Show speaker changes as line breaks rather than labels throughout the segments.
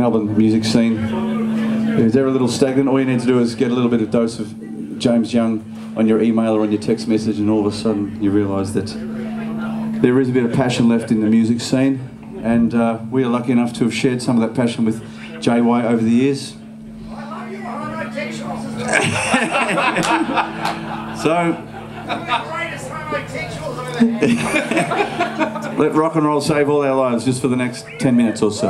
Melbourne music scene is ever a little stagnant, all you need to do is get a little bit of dose of James Young on your email or on your text message, and all of a sudden you realise that there is a bit of passion left in the music scene, and we are lucky enough to have shared some of that passion with JY over the years. So let rock and roll save all our lives just for the next 10 minutes or so.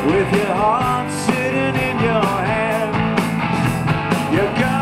With your heart sitting in your hand, you go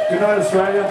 Good night, Australia.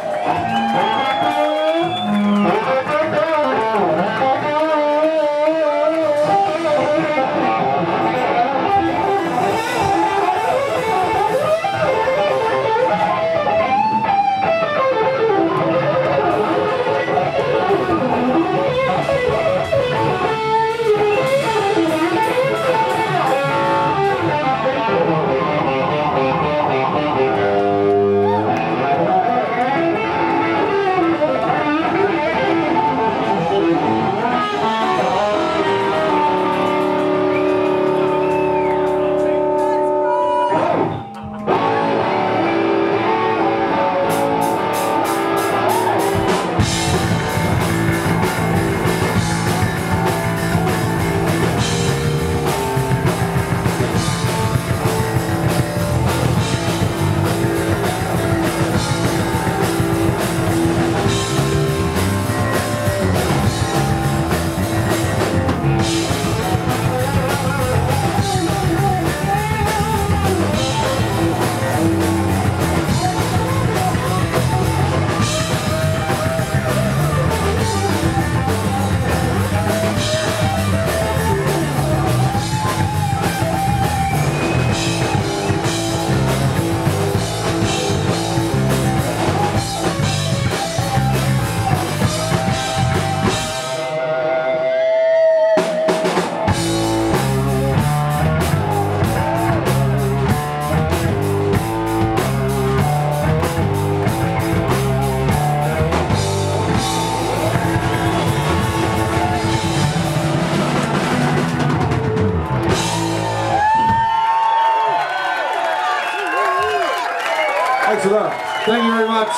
Excellent. Thank you very much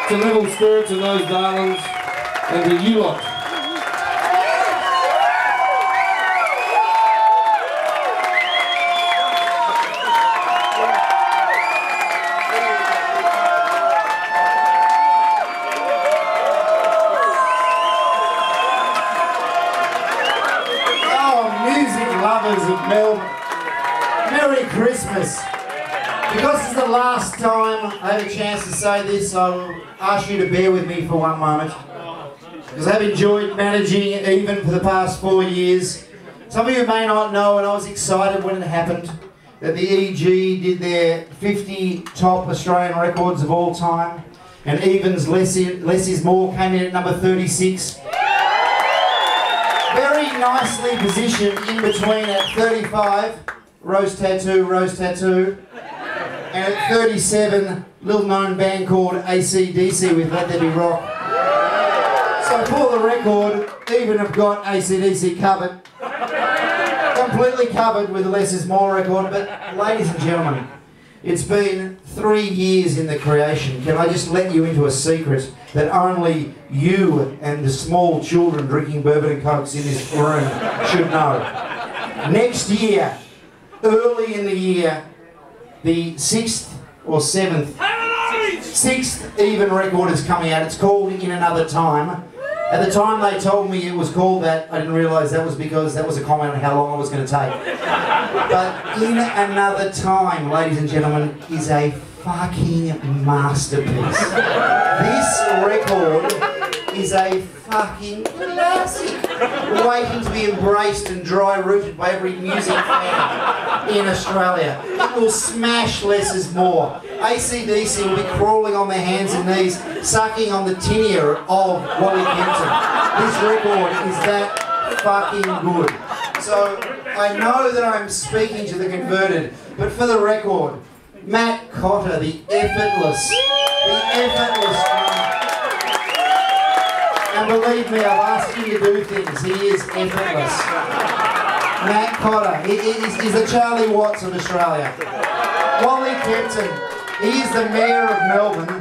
to Level Spirits and those darlings, and to you lot.
Oh, music lovers of Melbourne, Merry Christmas. Because it's the last time I have a chance to say this, I will ask you to bear with me for one moment. Because I've enjoyed managing even for the past 4 years. Some of you may not know, and I was excited when it happened, that the EG did their 50 top Australian records of all time. And Evans Less Is More came in at number 36. Very nicely positioned in between at 35, Rose Tattoo, Rose Tattoo. And at 37, little known band called AC/DC with Let There Be Rock. So for the record, even have got AC/DC covered. Completely covered with the Less Is More record, but ladies and gentlemen, it's been 3 years in the creation. Can I just let you into a secret that only you and the small children drinking bourbon and cokes in this room should know? Next year, early in the year, the 6th even record is coming out. It's called In Another Time. At the time they told me it was called that, I didn't realise that was because that was a comment on how long I was going to take. But In Another Time, ladies and gentlemen, is a fucking masterpiece. This record is a fucking classic, waiting to be embraced and dry-rooted by every music fan in Australia. It will smash Less Is More. AC/DC will be crawling on their hands and knees, sucking on the tinea of Wally Kempton. This record is that fucking good. So, I know that I'm speaking to the converted, but for the record, Matt Cotter, the effortless drummer. And believe me, I've asked him to do things. He is effortless. Matt Cotter, he's the Charlie Watts of Australia. Wally Kempton, he is the mayor of Melbourne,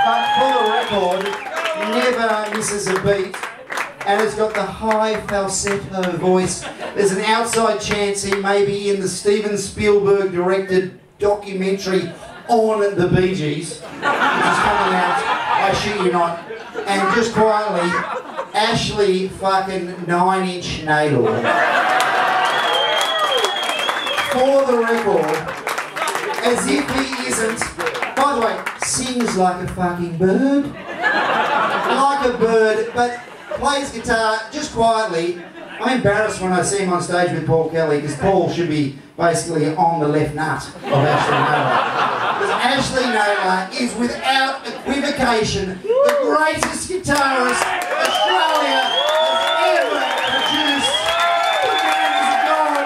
but for the record, never misses a beat. And has got the high falsetto voice. There's an outside chance he may be in the Steven Spielberg directed documentary on the Bee Gees, which is coming out, I shit you not. And just quietly, Ashley fucking 9-inch Natal. For the record, as if he isn't. By the way, sings like a fucking bird. Like a bird, but plays guitar just quietly. I'm embarrassed when I see him on stage with Paul Kelly, because Paul should be basically on the left nut of Ashley Naylor. Because Ashley Naylor is, without equivocation, the greatest guitarist Australia has ever produced. The man is a god.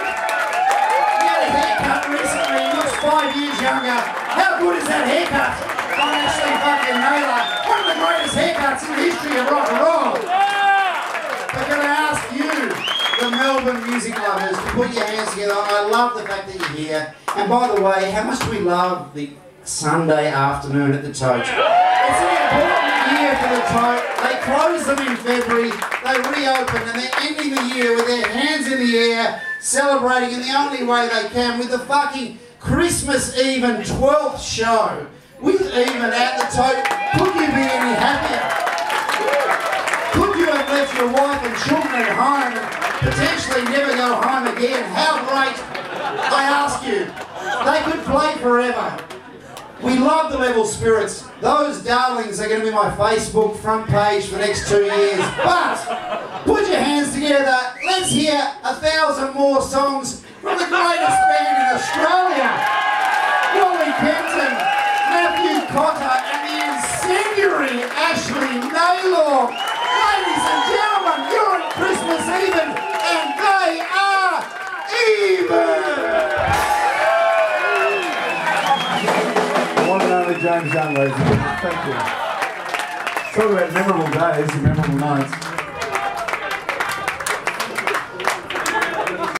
He had a haircut recently, he looks 5 years younger. How good is that haircut on Ashley fucking Naylor? One of the greatest haircuts in the history of rock and roll. But can I ask you, the Melbourne music lovers, to put your hands together? I love the fact that you're here. And by the way, how much do we love the Sunday afternoon at the Tote? It's an important year for the Tote. They close them in February, they reopen, and they're ending the year with their hands in the air, celebrating in the only way they can with the fucking Christmas Eve and 12th show. With Even at the Tote, could you be any happier? Could you have left your wife and children at home and potentially never go home again? How great, I ask you. They could play forever. We love the Level Spirits. Those darlings are going to be my Facebook front page for the next 2 years. But, put your hands together. Let's hear 1,000 more songs from the greatest band in Australia. Wally Kenton, Matthew Cotter, and the incendiary Ashley Naylor. Ladies and gentlemen, you're at Christmas Even, and they are even!
The one and only James Young, ladies and gentlemen. Thank you. Talk about memorable days and memorable nights.